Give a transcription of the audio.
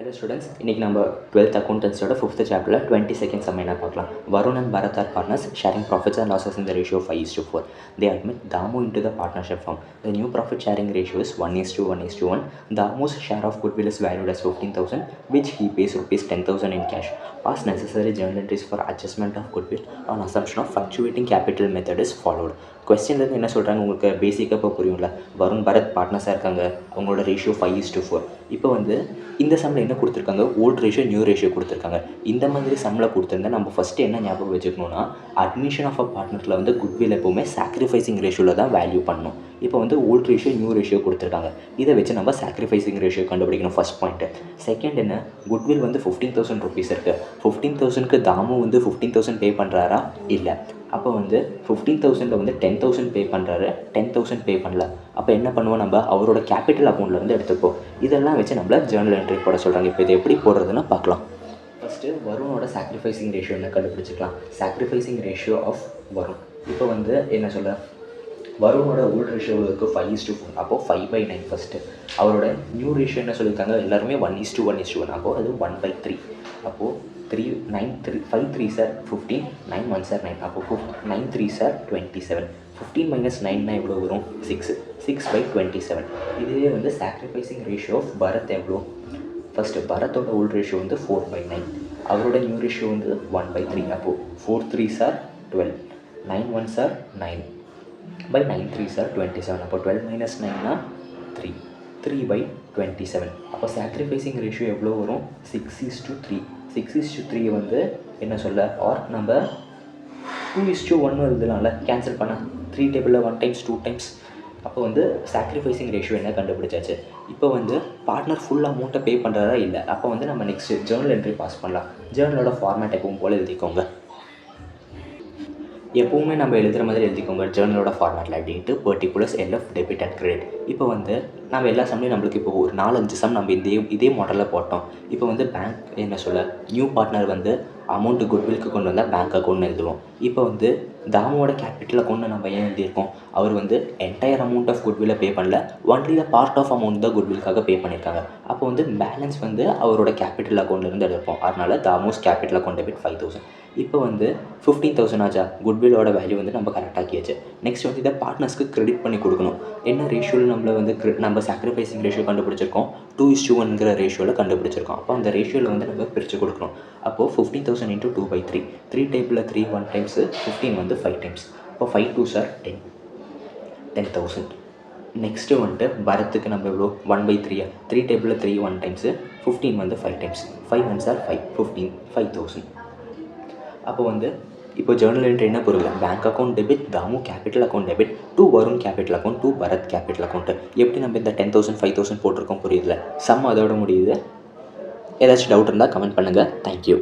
Hello students, இன்னைக்கு நம்ம 12th accountancy-ஓட 5th chapter 22nd sum என்ன பார்க்கலாம். Varun and Bharat are partners sharing profits and losses in the ratio of 5:4. They admit Damu into the partnership firm. The new profit sharing ratio is 1:1:1. Damu's share of goodwill is valued as 15,000, which he pays rupees 10,000 in cash. Pass necessary journal entries for adjustment of goodwill on assumption of fluctuating capital method is followed. கொஸ்டின்லேருந்து என்ன சொல்கிறாங்க உங்களுக்கு பேசிக்காக இப்போ புரியும்ல. வருண் பரத் பார்ட்னர்ஸாக இருக்காங்க, அவங்களோட ratio 5:4. இப்போ வந்து இந்த சம்மில் என்ன கொடுத்துருக்காங்க, ஓல்ட் ரேஷியோ நியூ ரேஷியோ கொடுத்துருக்காங்க. இந்த மாதிரி சம்மில் கொடுத்துருந்தா நம்ம ஃபஸ்ட்டு என்ன ஞாபகம் வச்சுக்கணுன்னா, அட்மிஷன் ஆஃப் அ பார்ட்னரில் வந்து குட்வில் எப்போவுமே சாக்ரிஃபைசிங் ரேஷியோவில் தான் வேல்யூ பண்ணணும். இப்போ வந்து ஓல்ட் ரேஷியோ நியூ ரேஷியோ கொடுத்துருக்காங்க, இதை வச்சு நம்ம சாக்ரிஃபைசிங் ரேஷியோ கண்டுபிடிக்கணும் ஃபஸ்ட் பாயிண்ட்டு. செகண்ட் என்ன, குட்வில் வந்து 15,000 ருபீஸ் இருக்குது. 15,000க்கு தாமு வந்து 15,000 பே பண்ணுறாரா இல்லை. அப்போ வந்து 15,000 வந்து 10,000 பே பண்ணுறாரு, 10,000 பே பண்ணல. அப்போ என்ன பண்ணுவோம், நம்ம அவரோட கேபிட்டல் அக்கௌண்ட்டில் வந்து எடுத்துப்போம். இதெல்லாம் வச்சு நம்மள ஜேர்னல் என்ட்ரி போட சொல்கிறாங்க. இப்போ இதை எப்படி போடுறதுன்னு பார்க்கலாம். ஃபஸ்ட்டு வருணோட சாக்ரிஃபைசிங் ரேஷியோ என்ன கண்டுபிடிச்சிக்கலாம். Sacrificing ratio of Varun. இப்போ வந்து என்ன சொல்ல, வருணோட ஓல்ட் ரேஷியோ இருக்குது 5:4. அப்போது 5/9 ஃபஸ்ட்டு. அவரோட நியூ ரேஷியோ என்ன சொல்லியிருக்காங்க, எல்லாருமே 1:1:1. அப்போது அது 1/3. அப்போது 5 3s are 15, 9 1s are 9. அப்போ 9 3s are 27. 15 - 9 எவ்வளோ வரும், 6. 6/27. இதுவே வந்து சாக்ரிஃபைசிங் ரேஷியோ ஆஃப் பரத் எவ்வளோ. ஃபஸ்ட்டு பரத்தோட ஓல்ட் ரேஷியோ வந்து 4/9. அவரோட நியூ ரேஷியோ வந்து 1/3. அப்போது 4 3s are 12, 9 1s are 9 9 3s are 27. அப்போ 12 - 9 3, 3/27. அப்போ சாக்ரிஃபைசிங் ரேஷியோ எவ்வளோ வரும், 6:3. 6:3 வந்து என்ன சொல்ல, ஆர் நம்ம 2:1 எழுதலாம்ல, கேன்சல் பண்ண 3 டேபிளில் 1 டைம்ஸ் 2 டைம்ஸ். அப்போ வந்து சாக்ரிஃபைசிங் ரேஷியோ என்ன கண்டுபிடிச்சாச்சு. இப்போ வந்து பார்ட்னர் ஃபுல் அமௌண்ட்டை பே பண்ணுறாரா இல்லை. அப்போ வந்து நம்ம நெக்ஸ்ட்டு ஜேர்னல் என்ட்ரி பாஸ் பண்ணலாம். ஜேர்னலோட ஃபார்மேட் எப்பவும் போல் எழுதிக்கோங்க. எப்போவுமே நம்ம எழுதுகிற மாதிரி எழுதிக்கோங்க. ஜேர்னலோட ஃபார்மேட்டில் date, particulars, LF, debit and credit. இப்போ வந்து நம்ம எல்லா சம்லையும் நம்மளுக்கு இப்போ ஒரு 4-5 சம் நம்ம இதே மாடலில் போட்டோம். இப்போ வந்து பேங்க் என்ன சொல்ல, நியூ பார்ட்னர் வந்து அமௌண்ட்டு குட்வில்க்கு கொண்டு வந்தால் பேங்க் அக்கௌண்ட் எழுதுவோம். இப்போ வந்து தாமோட கேபிட்டல் அக்கௌண்ட்டு நம்ம ஏன் எழுதியிருக்கோம், அவர் வந்து என்டையர் அமௌண்ட் ஆஃப் குட்வில்லை பே பண்ணல, only the part of amount தான் குட்வில்காக பே பண்ணியிருக்காங்க. அப்போ வந்து பேலன்ஸ் வந்து அவரோட கேபிட்டல் அக்கௌண்ட்லேருந்து எடுப்போம். அதனால் தாமோஸ் கேபிட்டல் அக்கௌண்ட் டெபிட் 5,000. இப்போ வந்து 15,000 ஆச்சா, குட்வில்லோட வேல்யூ வந்து நம்ம கரெக்டாக்கியாச்சு. நெக்ஸ்ட் வந்து இதை பார்ட்னர்ஸ்க்கு கிரெடிட் பண்ணி கொடுக்கணும். என்ன ரேஷியோவில் நம்மளை வந்து நம்ம சாக்ரிஃபைசிங் ரேஷியோ கண்டுபிடிச்சிருக்கோம், 2:1 ரேஷியோவில் கண்டுபிடிச்சிருக்கோம். அப்போ அந்த ரேஷியோவில் வந்து நம்ம பிரித்து கொடுக்கணும். அப்போது 15,000 × 2/3. 3 டேபிளில் 3 1 டைம்ஸு, 15 வந்து 5 டைம்ஸ். அப்போ 5 2s are 10,000. நெக்ஸ்ட்டு வந்துட்டு பரத்துக்கு நம்ம எவ்வளோ, 1/3. 3 டேபிளில் 3 1 டைம்ஸு, 15 வந்து 5 டைம்ஸ். 5 1s are 5, 15, 5,000. அப்போ வந்து இப்போ ஜேர்னல் என்ட்ரி என்ன பொருள், bank account debit, Damu capital account debit, to Varun capital account, to Bharath capital account. எப்படி நம்ம இந்த 10,000 5,000 போட்டிருக்கோம் புரியுதுல. சம் அதோட முடியுது. ஏதாச்சும் டவுட் இருந்தால் கமெண்ட் பண்ணுங்கள். தேங்க்யூ.